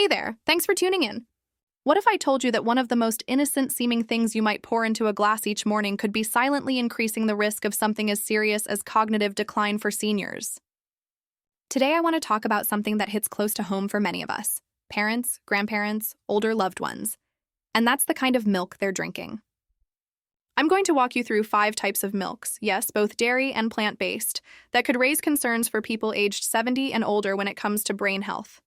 Hey there, thanks for tuning in. What if I told you that one of the most innocent-seeming things you might pour into a glass each morning could be silently increasing the risk of something as serious as cognitive decline for seniors? Today I want to talk about something that hits close to home for many of us: parents, grandparents, older loved ones. And that's the kind of milk they're drinking. I'm going to walk you through 5 types of milks, yes, both dairy and plant-based, that could raise concerns for people aged 70 and older when it comes to brain health.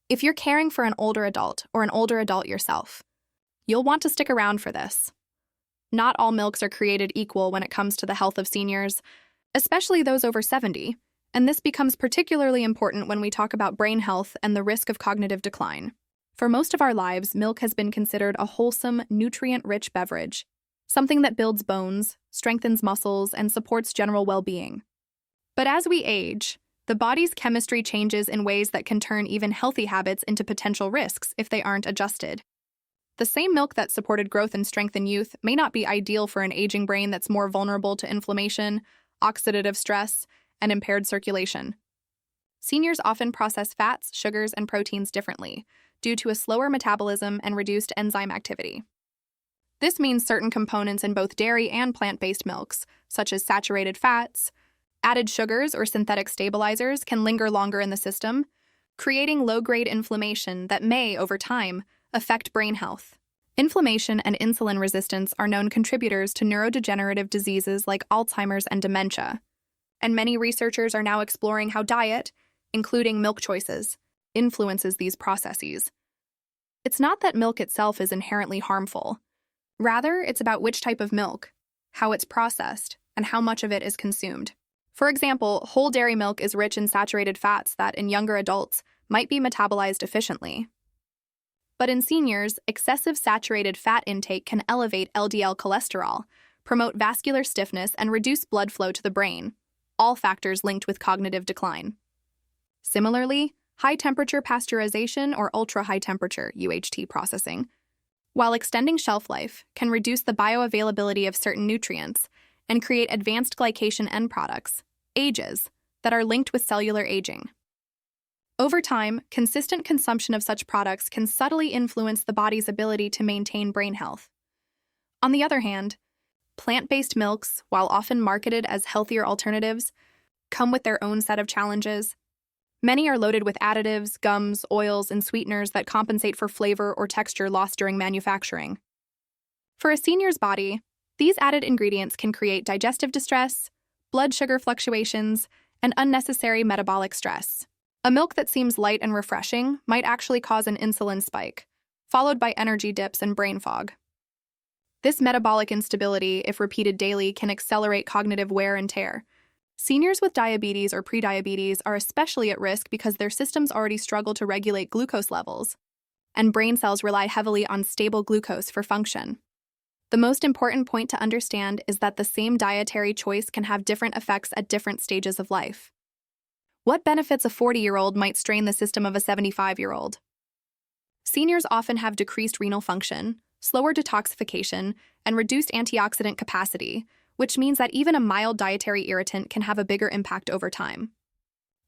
If you're caring for an older adult or an older adult yourself, you'll want to stick around for this. Not all milks are created equal when it comes to the health of seniors, especially those over 70, and this becomes particularly important when we talk about brain health and the risk of cognitive decline. For most of our lives, milk has been considered a wholesome, nutrient-rich beverage, something that builds bones, strengthens muscles, and supports general well-being. But as we age, the body's chemistry changes in ways that can turn even healthy habits into potential risks if they aren't adjusted. The same milk that supported growth and strength in youth may not be ideal for an aging brain that's more vulnerable to inflammation, oxidative stress, and impaired circulation. Seniors often process fats, sugars, and proteins differently due to a slower metabolism and reduced enzyme activity. This means certain components in both dairy and plant-based milks, such as saturated fats, added sugars or synthetic stabilizers, can linger longer in the system, creating low-grade inflammation that may, over time, affect brain health. Inflammation and insulin resistance are known contributors to neurodegenerative diseases like Alzheimer's and dementia, and many researchers are now exploring how diet, including milk choices, influences these processes. It's not that milk itself is inherently harmful. Rather, it's about which type of milk, how it's processed, and how much of it is consumed. For example, whole dairy milk is rich in saturated fats that, in younger adults, might be metabolized efficiently. But in seniors, excessive saturated fat intake can elevate LDL cholesterol, promote vascular stiffness, and reduce blood flow to the brain, all factors linked with cognitive decline. Similarly, high-temperature pasteurization or ultra-high-temperature UHT processing, while extending shelf life, can reduce the bioavailability of certain nutrients and create advanced glycation end products, AGEs, that are linked with cellular aging. Over time, consistent consumption of such products can subtly influence the body's ability to maintain brain health. On the other hand, plant-based milks, while often marketed as healthier alternatives, come with their own set of challenges. Many are loaded with additives, gums, oils, and sweeteners that compensate for flavor or texture lost during manufacturing. For a senior's body, these added ingredients can create digestive distress, blood sugar fluctuations, and unnecessary metabolic stress. A milk that seems light and refreshing might actually cause an insulin spike, followed by energy dips and brain fog. This metabolic instability, if repeated daily, can accelerate cognitive wear and tear. Seniors with diabetes or prediabetes are especially at risk because their systems already struggle to regulate glucose levels, and brain cells rely heavily on stable glucose for function. The most important point to understand is that the same dietary choice can have different effects at different stages of life. What benefits a 40-year-old might strain the system of a 75-year-old? Seniors often have decreased renal function, slower detoxification, and reduced antioxidant capacity, which means that even a mild dietary irritant can have a bigger impact over time.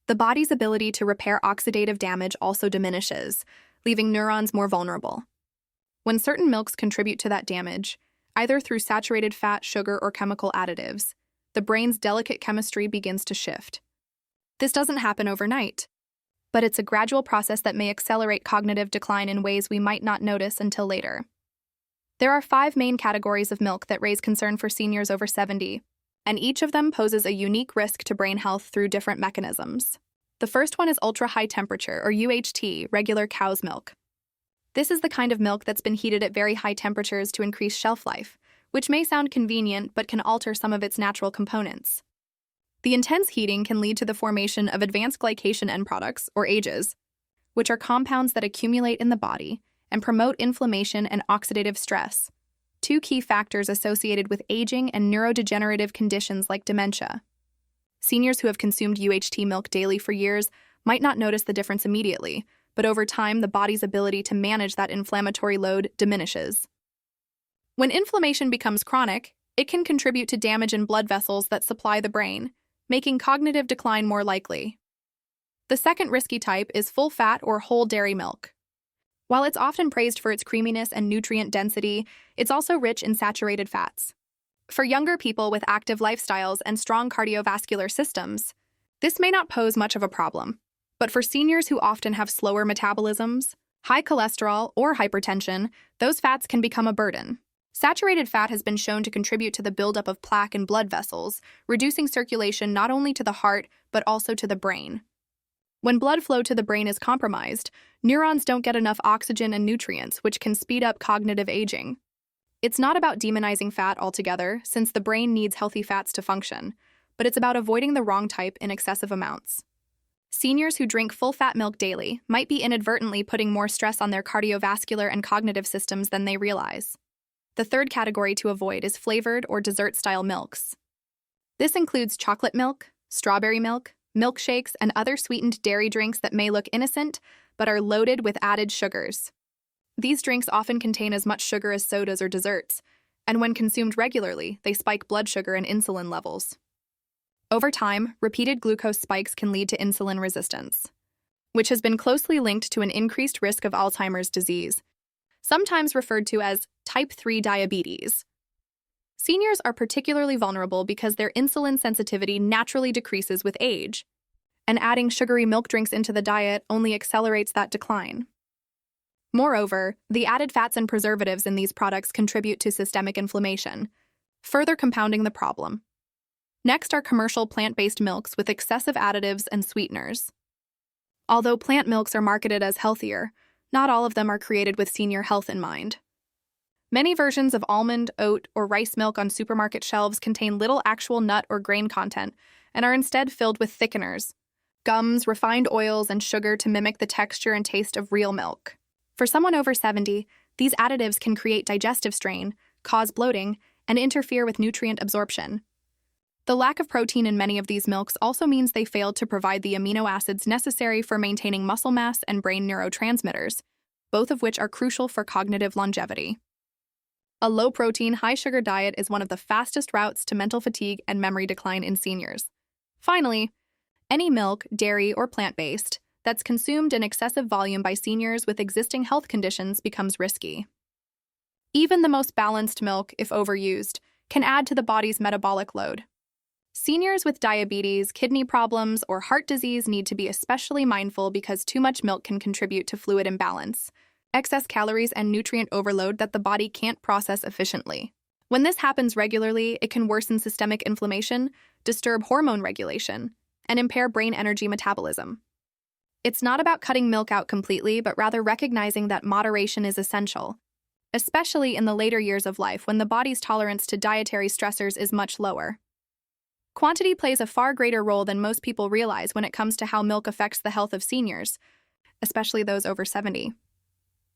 The body's ability to repair oxidative damage also diminishes, leaving neurons more vulnerable. When certain milks contribute to that damage, either through saturated fat, sugar, or chemical additives, the brain's delicate chemistry begins to shift. This doesn't happen overnight, but it's a gradual process that may accelerate cognitive decline in ways we might not notice until later. There are 5 main categories of milk that raise concern for seniors over 70, and each of them poses a unique risk to brain health through different mechanisms. The first one is ultra-high temperature, or UHT, regular cow's milk. This is the kind of milk that's been heated at very high temperatures to increase shelf life, which may sound convenient but can alter some of its natural components. The intense heating can lead to the formation of advanced glycation end products, or AGEs, which are compounds that accumulate in the body and promote inflammation and oxidative stress, 2 key factors associated with aging and neurodegenerative conditions like dementia. Seniors who have consumed UHT milk daily for years might not notice the difference immediately, but over time, the body's ability to manage that inflammatory load diminishes. When inflammation becomes chronic, it can contribute to damage in blood vessels that supply the brain, making cognitive decline more likely. The second risky type is full-fat or whole dairy milk. While it's often praised for its creaminess and nutrient density, it's also rich in saturated fats. For younger people with active lifestyles and strong cardiovascular systems, this may not pose much of a problem. But for seniors who often have slower metabolisms, high cholesterol, or hypertension, those fats can become a burden. Saturated fat has been shown to contribute to the buildup of plaque in blood vessels, reducing circulation not only to the heart but also to the brain. When blood flow to the brain is compromised, neurons don't get enough oxygen and nutrients, which can speed up cognitive aging. It's not about demonizing fat altogether, since the brain needs healthy fats to function, but it's about avoiding the wrong type in excessive amounts. Seniors who drink full-fat milk daily might be inadvertently putting more stress on their cardiovascular and cognitive systems than they realize. The third category to avoid is flavored or dessert-style milks. This includes chocolate milk, strawberry milk, milkshakes, and other sweetened dairy drinks that may look innocent but are loaded with added sugars. These drinks often contain as much sugar as sodas or desserts, and when consumed regularly, they spike blood sugar and insulin levels. Over time, repeated glucose spikes can lead to insulin resistance, which has been closely linked to an increased risk of Alzheimer's disease, sometimes referred to as type 3 diabetes. Seniors are particularly vulnerable because their insulin sensitivity naturally decreases with age, and adding sugary milk drinks into the diet only accelerates that decline. Moreover, the added fats and preservatives in these products contribute to systemic inflammation, further compounding the problem. Next are commercial plant-based milks with excessive additives and sweeteners. Although plant milks are marketed as healthier, not all of them are created with senior health in mind. Many versions of almond, oat, or rice milk on supermarket shelves contain little actual nut or grain content and are instead filled with thickeners, gums, refined oils, and sugar to mimic the texture and taste of real milk. For someone over 70, these additives can create digestive strain, cause bloating, and interfere with nutrient absorption. The lack of protein in many of these milks also means they fail to provide the amino acids necessary for maintaining muscle mass and brain neurotransmitters, both of which are crucial for cognitive longevity. A low-protein, high-sugar diet is one of the fastest routes to mental fatigue and memory decline in seniors. Finally, any milk, dairy, or plant-based that's consumed in excessive volume by seniors with existing health conditions becomes risky. Even the most balanced milk, if overused, can add to the body's metabolic load. Seniors with diabetes, kidney problems, or heart disease need to be especially mindful because too much milk can contribute to fluid imbalance, excess calories, and nutrient overload that the body can't process efficiently. When this happens regularly, it can worsen systemic inflammation, disturb hormone regulation, and impair brain energy metabolism. It's not about cutting milk out completely, but rather recognizing that moderation is essential, especially in the later years of life when the body's tolerance to dietary stressors is much lower. Quantity plays a far greater role than most people realize when it comes to how milk affects the health of seniors, especially those over 70.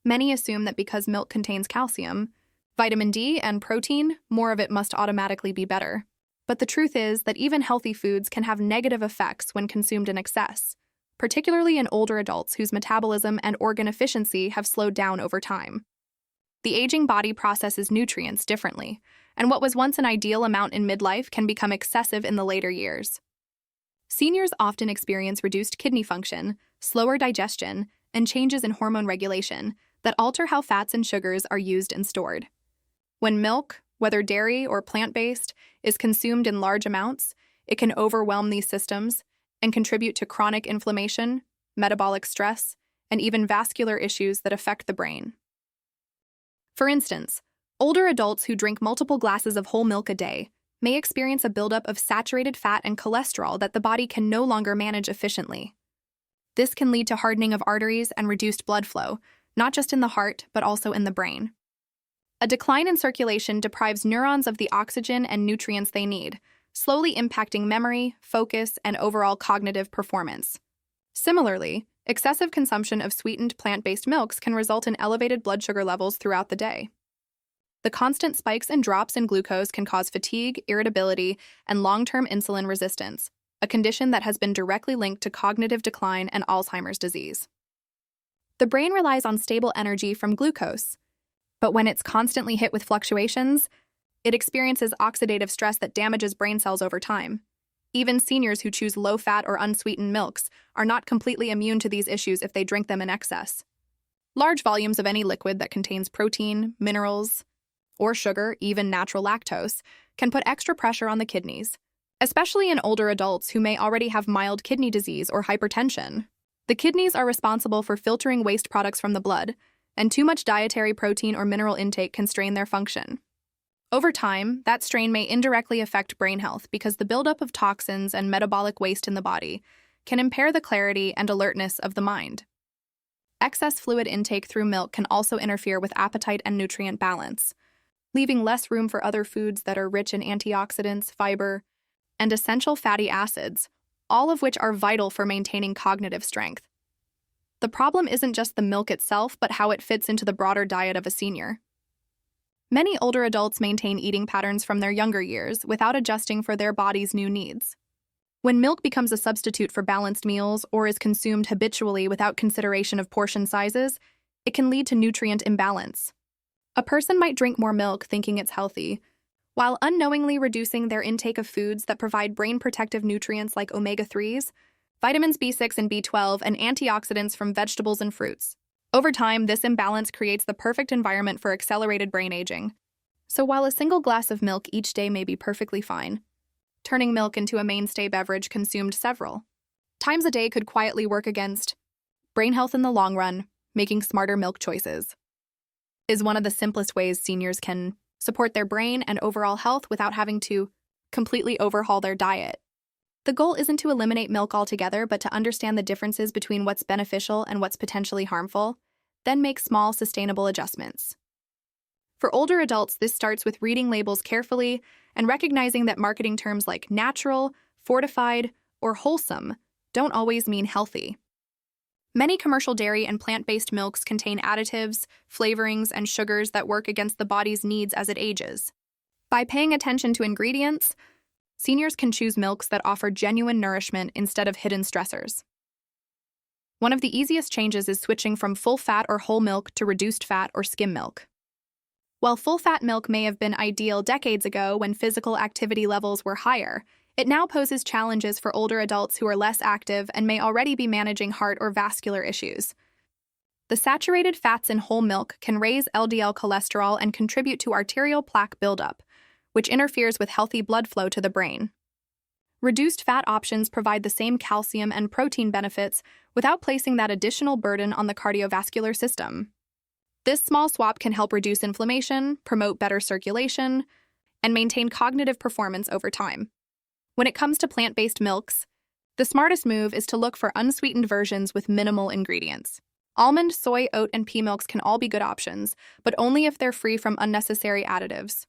Many assume that because milk contains calcium, vitamin D, and protein, more of it must automatically be better. But the truth is that even healthy foods can have negative effects when consumed in excess, particularly in older adults whose metabolism and organ efficiency have slowed down over time. The aging body processes nutrients differently, and what was once an ideal amount in midlife can become excessive in the later years. Seniors often experience reduced kidney function, slower digestion, and changes in hormone regulation that alter how fats and sugars are used and stored. When milk, whether dairy or plant-based, is consumed in large amounts, it can overwhelm these systems and contribute to chronic inflammation, metabolic stress, and even vascular issues that affect the brain. For instance, older adults who drink multiple glasses of whole milk a day may experience a buildup of saturated fat and cholesterol that the body can no longer manage efficiently. This can lead to hardening of arteries and reduced blood flow, not just in the heart, but also in the brain. A decline in circulation deprives neurons of the oxygen and nutrients they need, slowly impacting memory, focus, and overall cognitive performance. Similarly, excessive consumption of sweetened plant-based milks can result in elevated blood sugar levels throughout the day. The constant spikes and drops in glucose can cause fatigue, irritability, and long-term insulin resistance, a condition that has been directly linked to cognitive decline and Alzheimer's disease. The brain relies on stable energy from glucose, but when it's constantly hit with fluctuations, it experiences oxidative stress that damages brain cells over time. Even seniors who choose low-fat or unsweetened milks are not completely immune to these issues if they drink them in excess. Large volumes of any liquid that contains protein, minerals, or sugar, even natural lactose, can put extra pressure on the kidneys, especially in older adults who may already have mild kidney disease or hypertension. The kidneys are responsible for filtering waste products from the blood, and too much dietary protein or mineral intake can strain their function. Over time, that strain may indirectly affect brain health because the buildup of toxins and metabolic waste in the body can impair the clarity and alertness of the mind. Excess fluid intake through milk can also interfere with appetite and nutrient balance, leaving less room for other foods that are rich in antioxidants, fiber, and essential fatty acids, all of which are vital for maintaining cognitive strength. The problem isn't just the milk itself, but how it fits into the broader diet of a senior. Many older adults maintain eating patterns from their younger years without adjusting for their body's new needs. When milk becomes a substitute for balanced meals or is consumed habitually without consideration of portion sizes, it can lead to nutrient imbalance. A person might drink more milk thinking it's healthy, while unknowingly reducing their intake of foods that provide brain-protective nutrients like omega-3s, vitamins B6 and B12, and antioxidants from vegetables and fruits. Over time, this imbalance creates the perfect environment for accelerated brain aging. So while a single glass of milk each day may be perfectly fine, turning milk into a mainstay beverage consumed several times a day could quietly work against brain health in the long run. Making smarter milk choices is one of the simplest ways seniors can support their brain and overall health without having to completely overhaul their diet. The goal isn't to eliminate milk altogether, but to understand the differences between what's beneficial and what's potentially harmful, then make small, sustainable adjustments. For older adults, this starts with reading labels carefully and recognizing that marketing terms like natural, fortified, or wholesome don't always mean healthy. Many commercial dairy and plant-based milks contain additives, flavorings, and sugars that work against the body's needs as it ages. By paying attention to ingredients, seniors can choose milks that offer genuine nourishment instead of hidden stressors. One of the easiest changes is switching from full-fat or whole milk to reduced fat or skim milk. While full-fat milk may have been ideal decades ago when physical activity levels were higher, it now poses challenges for older adults who are less active and may already be managing heart or vascular issues. The saturated fats in whole milk can raise LDL cholesterol and contribute to arterial plaque buildup, which interferes with healthy blood flow to the brain. Reduced fat options provide the same calcium and protein benefits without placing that additional burden on the cardiovascular system. This small swap can help reduce inflammation, promote better circulation, and maintain cognitive performance over time. When it comes to plant-based milks, the smartest move is to look for unsweetened versions with minimal ingredients. Almond, soy, oat, and pea milks can all be good options, but only if they're free from unnecessary additives.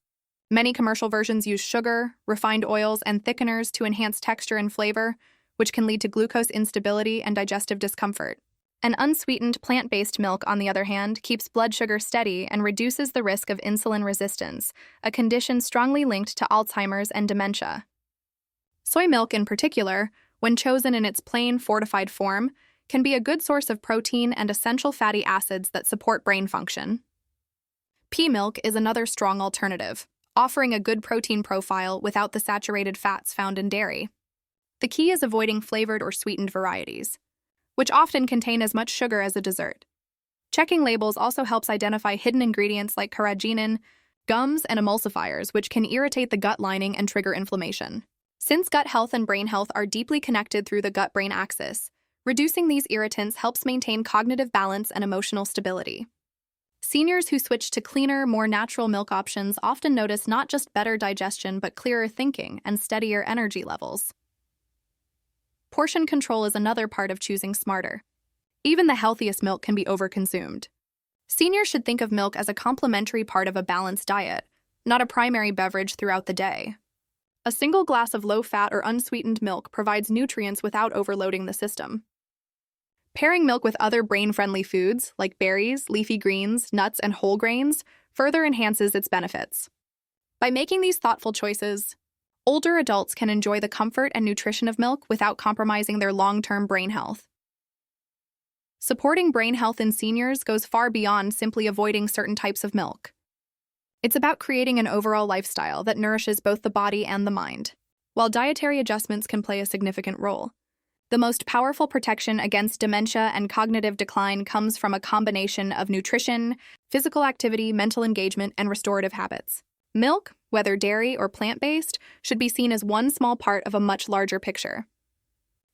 Many commercial versions use sugar, refined oils, and thickeners to enhance texture and flavor, which can lead to glucose instability and digestive discomfort. An unsweetened plant-based milk, on the other hand, keeps blood sugar steady and reduces the risk of insulin resistance, a condition strongly linked to Alzheimer's and dementia. Soy milk, in particular, when chosen in its plain, fortified form, can be a good source of protein and essential fatty acids that support brain function. Pea milk is another strong alternative, offering a good protein profile without the saturated fats found in dairy. The key is avoiding flavored or sweetened varieties, which often contain as much sugar as a dessert. Checking labels also helps identify hidden ingredients like carrageenan, gums, and emulsifiers, which can irritate the gut lining and trigger inflammation. Since gut health and brain health are deeply connected through the gut-brain axis, reducing these irritants helps maintain cognitive balance and emotional stability. Seniors who switch to cleaner, more natural milk options often notice not just better digestion but clearer thinking and steadier energy levels. Portion control is another part of choosing smarter. Even the healthiest milk can be overconsumed. Seniors should think of milk as a complementary part of a balanced diet, not a primary beverage throughout the day. A single glass of low-fat or unsweetened milk provides nutrients without overloading the system. Pairing milk with other brain-friendly foods, like berries, leafy greens, nuts, and whole grains, further enhances its benefits. By making these thoughtful choices, older adults can enjoy the comfort and nutrition of milk without compromising their long-term brain health. Supporting brain health in seniors goes far beyond simply avoiding certain types of milk. It's about creating an overall lifestyle that nourishes both the body and the mind. While dietary adjustments can play a significant role, The most powerful protection against dementia and cognitive decline comes from a combination of nutrition, physical activity, mental engagement, and restorative habits. Milk, whether dairy or plant-based, should be seen as one small part of a much larger picture.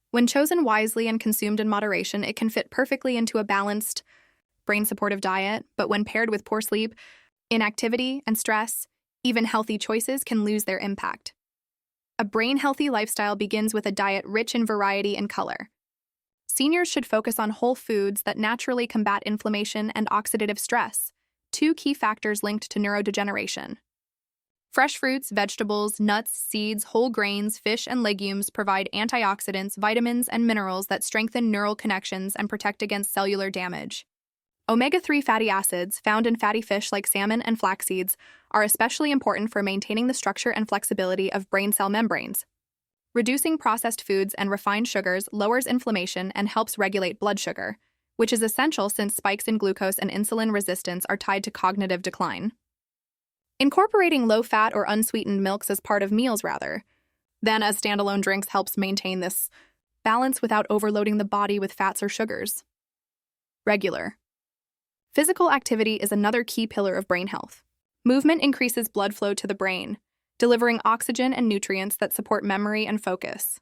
When chosen wisely and consumed in moderation, it can fit perfectly into a balanced, brain-supportive diet, but when paired with poor sleep, inactivity, and stress, even healthy choices can lose their impact. A brain-healthy lifestyle begins with a diet rich in variety and color. Seniors should focus on whole foods that naturally combat inflammation and oxidative stress, two key factors linked to neurodegeneration. Fresh fruits, vegetables, nuts, seeds, whole grains, fish, and legumes provide antioxidants, vitamins, and minerals that strengthen neural connections and protect against cellular damage. Omega-3 fatty acids, found in fatty fish like salmon and flax seeds, are especially important for maintaining the structure and flexibility of brain cell membranes. Reducing processed foods and refined sugars lowers inflammation and helps regulate blood sugar, which is essential since spikes in glucose and insulin resistance are tied to cognitive decline. Incorporating low-fat or unsweetened milks as part of meals rather than as standalone drinks helps maintain this balance without overloading the body with fats or sugars. Regular physical activity is another key pillar of brain health. Movement increases blood flow to the brain, delivering oxygen and nutrients that support memory and focus.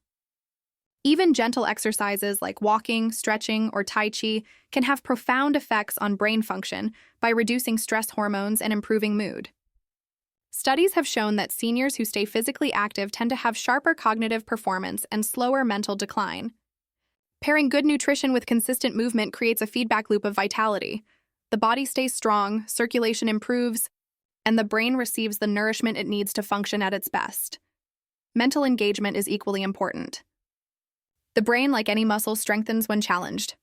Even gentle exercises like walking, stretching, or Tai Chi can have profound effects on brain function by reducing stress hormones and improving mood. Studies have shown that seniors who stay physically active tend to have sharper cognitive performance and slower mental decline. Pairing good nutrition with consistent movement creates a feedback loop of vitality. The body stays strong, circulation improves, and the brain receives the nourishment it needs to function at its best. Mental engagement is equally important. The brain, like any muscle, strengthens when challenged.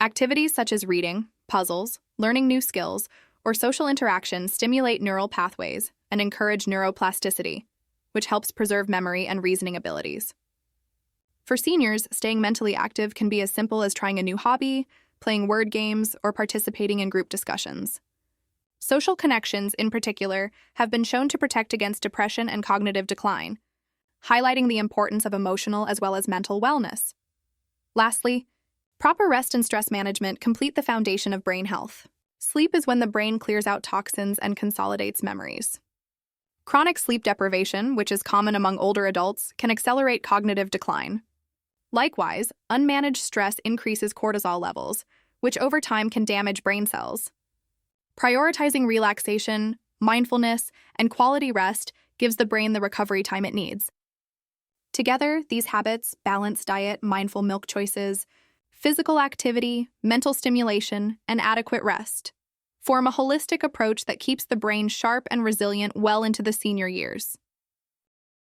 Activities such as reading, puzzles, learning new skills, or social interaction stimulate neural pathways and encourage neuroplasticity, which helps preserve memory and reasoning abilities. For seniors, staying mentally active can be as simple as trying a new hobby, playing word games, or participating in group discussions. Social connections, in particular, have been shown to protect against depression and cognitive decline, highlighting the importance of emotional as well as mental wellness. Lastly, proper rest and stress management complete the foundation of brain health. Sleep is when the brain clears out toxins and consolidates memories. Chronic sleep deprivation, which is common among older adults, can accelerate cognitive decline. Likewise, unmanaged stress increases cortisol levels, which over time can damage brain cells. Prioritizing relaxation, mindfulness, and quality rest gives the brain the recovery time it needs. Together, these habits, balanced diet, mindful milk choices, physical activity, mental stimulation, and adequate rest, form a holistic approach that keeps the brain sharp and resilient well into the senior years.